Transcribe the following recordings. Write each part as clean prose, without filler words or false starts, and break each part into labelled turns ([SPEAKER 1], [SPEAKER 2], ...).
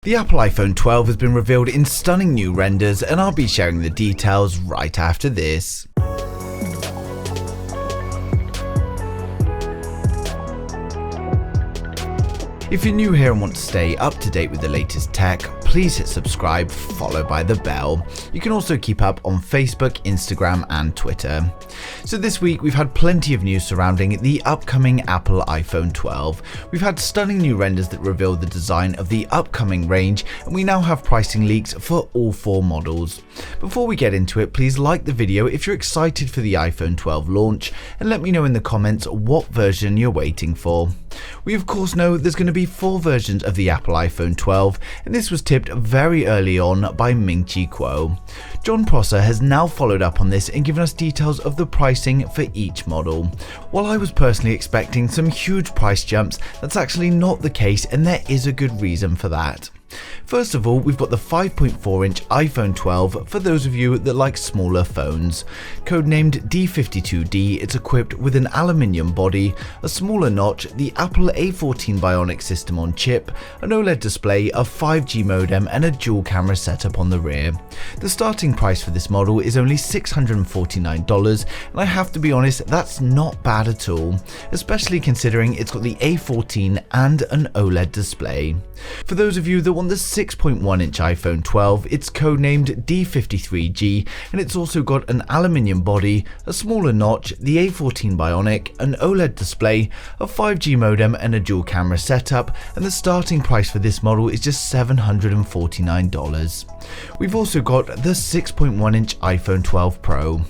[SPEAKER 1] The Apple iPhone 12 has been revealed in stunning new renders, and I'll be sharing the details right after this. If you're new here and want to stay up to date with the latest tech, please hit subscribe followed by the bell. You can also keep up on Facebook, Instagram and Twitter. So this week we've had plenty of news surrounding the upcoming Apple iPhone 12. We've had stunning new renders that reveal the design of the upcoming range, and we now have pricing leaks for all four models. Before we get into it, please like the video if you're excited for the iPhone 12 launch, and let me know in the comments what version you're waiting for. We of course know there's going to be 4 versions of the Apple iPhone 12, and this was tipped very early on by Ming-Chi Kuo. John Prosser has now followed up on this and given us details of the pricing for each model. While I was personally expecting some huge price jumps, that's actually not the case, and there is a good reason for that. First of all, we've got the 5.4-inch iPhone 12 for those of you that like smaller phones. Codenamed D52D, it's equipped with an aluminium body, a smaller notch, the Appl A14 Bionic system on chip, an OLED display, a 5G modem and a dual camera setup on the rear. The starting price for this model is only $649, and I have to be honest, that's not bad at all, especially considering it's got the A14 and an OLED display. For those of you that want the 6.1-inch iPhone 12, it's codenamed D53G, and it's also got an aluminium body, a smaller notch, the A14 Bionic, an OLED display, a 5G modem and a dual camera setup, and the starting price for this model is just $749. We've also got the 6.1-inch iPhone 12 Pro.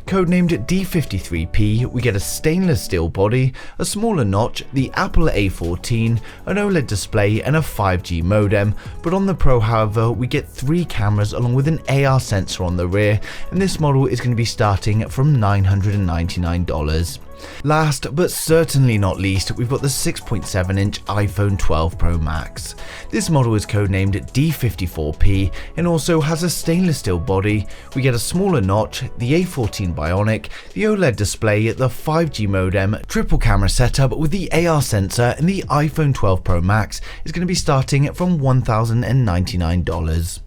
[SPEAKER 1] Codenamed D53P, we get a stainless steel body, a smaller notch, the Appl A14, an OLED display and a 5G modem, but on the Pro however we get 3 cameras along with an AR sensor on the rear, and this model is going to be starting from $999. Last but certainly not least, we've got the 6.7-inch iPhone 12 Pro Max. This model is codenamed D54P and also has a stainless steel body. We get a smaller notch, the A14 Bionic, the OLED display, the 5G modem, triple camera setup with the AR sensor, and the iPhone 12 Pro Max is going to be starting from $1,099.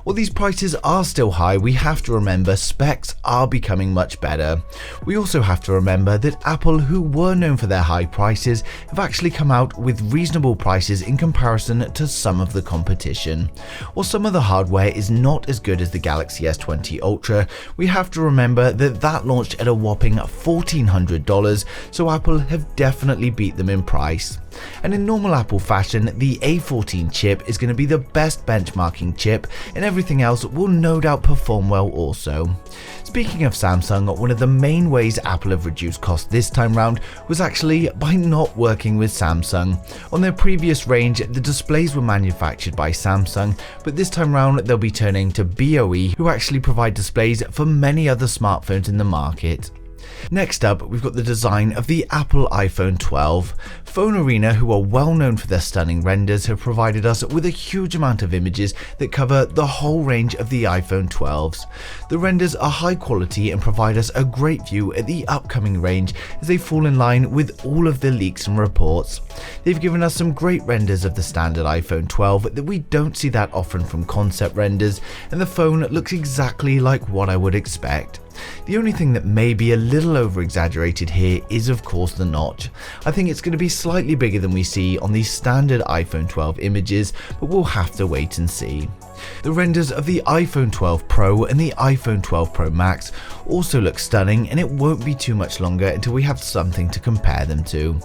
[SPEAKER 1] While these prices are still high, we have to remember specs are becoming much better. We also have to remember that Apple, who were known for their high prices, have actually come out with reasonable prices in comparison to some of the competition. While some of the hardware is not as good as the Galaxy S20 Ultra, we have to remember that that launched at a whopping $1,400, so Apple have definitely beat them in price. And in normal Apple fashion, the A14 chip is going to be the best benchmarking chip, and everything else will no doubt perform well also. Speaking of Samsung, one of the main ways Apple have reduced costs this time round was actually by not working with Samsung. On their previous range, the displays were manufactured by Samsung, but this time round they'll be turning to BOE, who actually provide displays for many other smartphones in the market. Next up, we've got the design of the Apple iPhone 12. Phone Arena, who are well known for their stunning renders, have provided us with a huge amount of images that cover the whole range of the iPhone 12s. The renders are high quality and provide us a great view at the upcoming range as they fall in line with all of the leaks and reports. They've given us some great renders of the standard iPhone 12 that we don't see that often from concept renders, and the phone looks exactly like what I would expect. The only thing that may be a little over exaggerated here is of course the notch. I think it's going to be slightly bigger than we see on the standard iPhone 12 images, but we'll have to wait and see. The renders of the iPhone 12 Pro and the iPhone 12 Pro Max also look stunning, and it won't be too much longer until we have something to compare them to.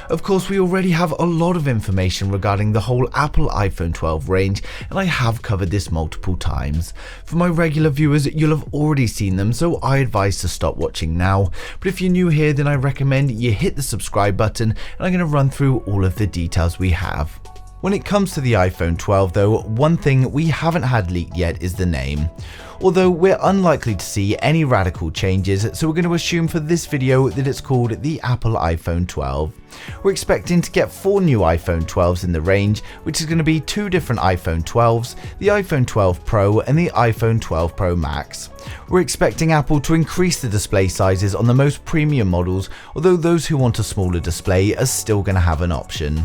[SPEAKER 1] Of course, we already have a lot of information regarding the whole Apple iPhone 12 range, and I have covered this multiple times. For my regular viewers, you'll have already seen them, so I advise to stop watching now. But if you're new here, then I recommend you hit the subscribe button, and I'm going to run through all of the details we have. When it comes to the iPhone 12 though, one thing we haven't had leaked yet is the name. Although we're unlikely to see any radical changes, so we're going to assume for this video that it's called the Apple iPhone 12. We're expecting to get 4 new iPhone 12s in the range, which is going to be 2 different iPhone 12s, the iPhone 12 Pro and the iPhone 12 Pro Max. We're expecting Apple to increase the display sizes on the most premium models, although those who want a smaller display are still going to have an option.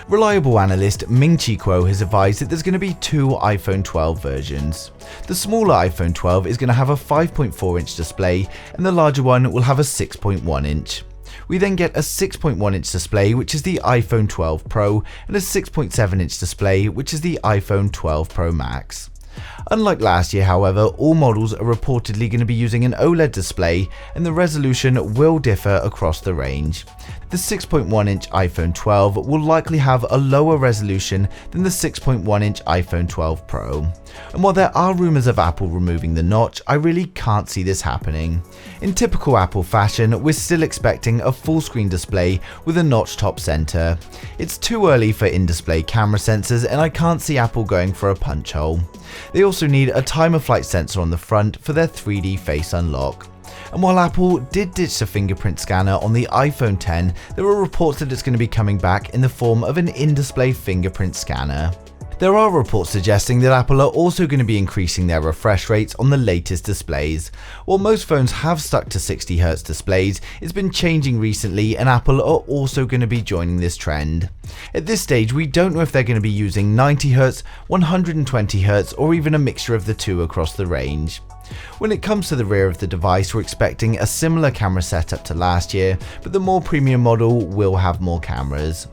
[SPEAKER 1] Reliable analyst Ming-Chi Kuo has advised that there's going to be two iPhone 12 versions. The smaller iPhone 12 is going to have a 5.4-inch display, and the larger one will have a 6.1-inch. We then get a 6.1-inch display, which is the iPhone 12 Pro, and a 6.7-inch display, which is the iPhone 12 Pro Max. Unlike last year, however, all models are reportedly going to be using an OLED display, and the resolution will differ across the range. The 6.1-inch iPhone 12 will likely have a lower resolution than the 6.1-inch iPhone 12 Pro. And while there are rumours of Apple removing the notch, I really can't see this happening. In typical Apple fashion, we're still expecting a full-screen display with a notch top centre. It's too early for in-display camera sensors, and I can't see Apple going for a punch hole. They also need a time-of-flight sensor on the front for their 3D face unlock. And while Apple did ditch the fingerprint scanner on the iPhone X, there are reports that it's going to be coming back in the form of an in-display fingerprint scanner. There are reports suggesting that Apple are also going to be increasing their refresh rates on the latest displays. While most phones have stuck to 60Hz displays, it's been changing recently, and Apple are also going to be joining this trend. At this stage, we don't know if they're going to be using 90Hz, 120Hz, or even a mixture of the two across the range. When it comes to the rear of the device, we're expecting a similar camera setup to last year, but the more premium model will have more cameras.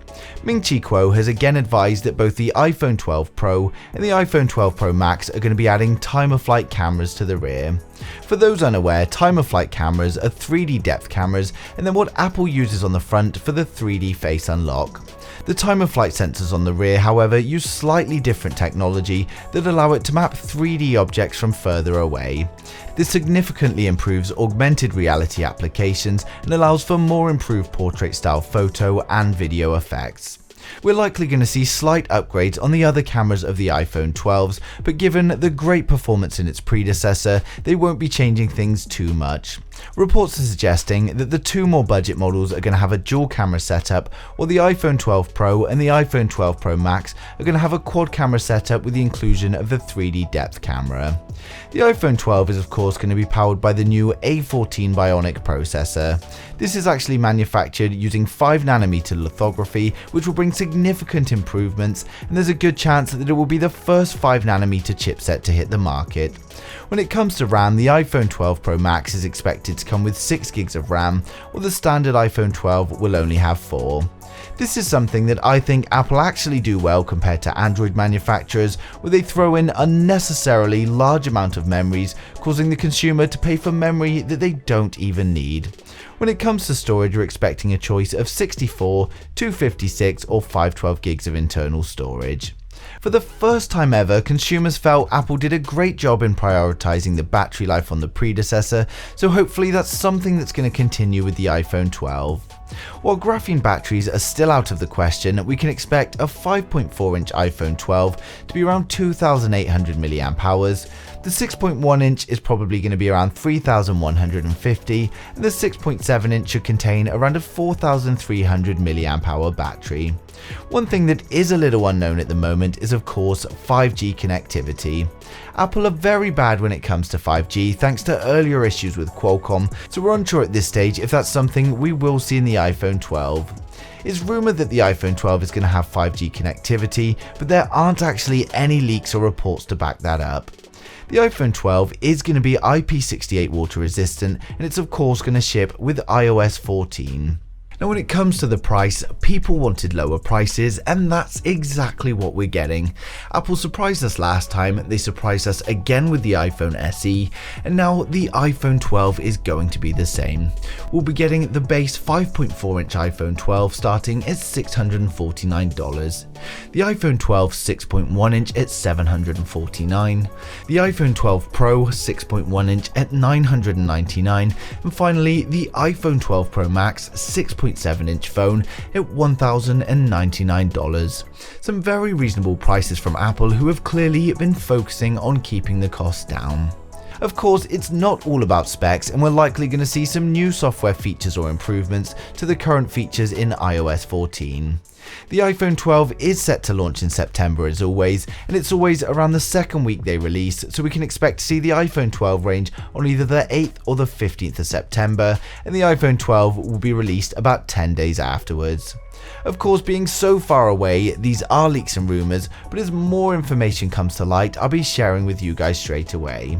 [SPEAKER 1] Ming-Chi Kuo has again advised that both the iPhone 12 Pro and the iPhone 12 Pro Max are going to be adding time-of-flight cameras to the rear. For those unaware, time-of-flight cameras are 3D depth cameras, and they're what Apple uses on the front for the 3D face unlock. The time-of-flight sensors on the rear, however, use slightly different technology that allow it to map 3D objects from further away. This significantly improves augmented reality applications and allows for more improved portrait-style photo and video effects. We're likely going to see slight upgrades on the other cameras of the iPhone 12s, but given the great performance in its predecessor, they won't be changing things too much. Reports are suggesting that the two more budget models are going to have a dual camera setup, while the iPhone 12 Pro and the iPhone 12 Pro Max are going to have a quad camera setup with the inclusion of the 3D depth camera. The iPhone 12 is of course going to be powered by the new A14 Bionic processor. This is actually manufactured using 5nm lithography, which will bring significant improvements, and there's a good chance that it will be the first 5nm chipset to hit the market. When it comes to RAM, the iPhone 12 Pro Max is expected to come with 6GB of RAM, while the standard iPhone 12 will only have 4. This is something that I think Apple actually do well compared to Android manufacturers, where they throw in unnecessarily large amount of memories, causing the consumer to pay for memory that they don't even need. When it comes to storage, we're expecting a choice of 64, 256 or 512GB of internal storage. For the first time ever, consumers felt Apple did a great job in prioritizing the battery life on the predecessor, so hopefully that's something that's going to continue with the iPhone 12. While graphene batteries are still out of the question, we can expect a 5.4-inch iPhone 12 to be around 2,800 mAh. The 6.1-inch is probably going to be around 3,150, and the 6.7-inch should contain around a 4,300 mAh battery. One thing that is a little unknown at the moment is of course 5G connectivity. Apple are very bad when it comes to 5G thanks to earlier issues with Qualcomm, so we're unsure at this stage if that's something we will see in the iPhone 12. It's rumoured that the iPhone 12 is going to have 5G connectivity, but there aren't actually any leaks or reports to back that up. The iPhone 12 is going to be IP68 water resistant, and it's of course going to ship with iOS 14. Now when it comes to the price, people wanted lower prices, and that's exactly what we're getting. Apple surprised us last time, they surprised us again with the iPhone SE, and now the iPhone 12 is going to be the same. We'll be getting the base 5.4-inch iPhone 12 starting at $649, the iPhone 12 6.1-inch at $749, the iPhone 12 Pro 6.1-inch at $999, and finally the iPhone 12 Pro Max 6.7-inch phone at $1,099. Some very reasonable prices from Apple, who have clearly been focusing on keeping the costs down. Of course, it's not all about specs, and we're likely going to see some new software features or improvements to the current features in iOS 14. The iPhone 12 is set to launch in September as always, and it's always around the second week they release, so we can expect to see the iPhone 12 range on either the 8th or the 15th of September, and the iPhone 12 will be released about 10 days afterwards. Of course, being so far away, these are leaks and rumours, but as more information comes to light, I'll be sharing with you guys straight away.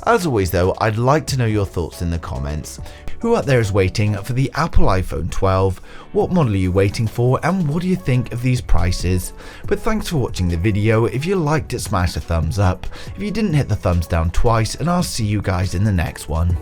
[SPEAKER 1] As always though, I'd like to know your thoughts in the comments. Who out there is waiting for the Apple iPhone 12? What model are you waiting for, and what do you think of these prices? But thanks for watching the video. If you liked it, smash a thumbs up. If you didn't, hit the thumbs down twice, and I'll see you guys in the next one.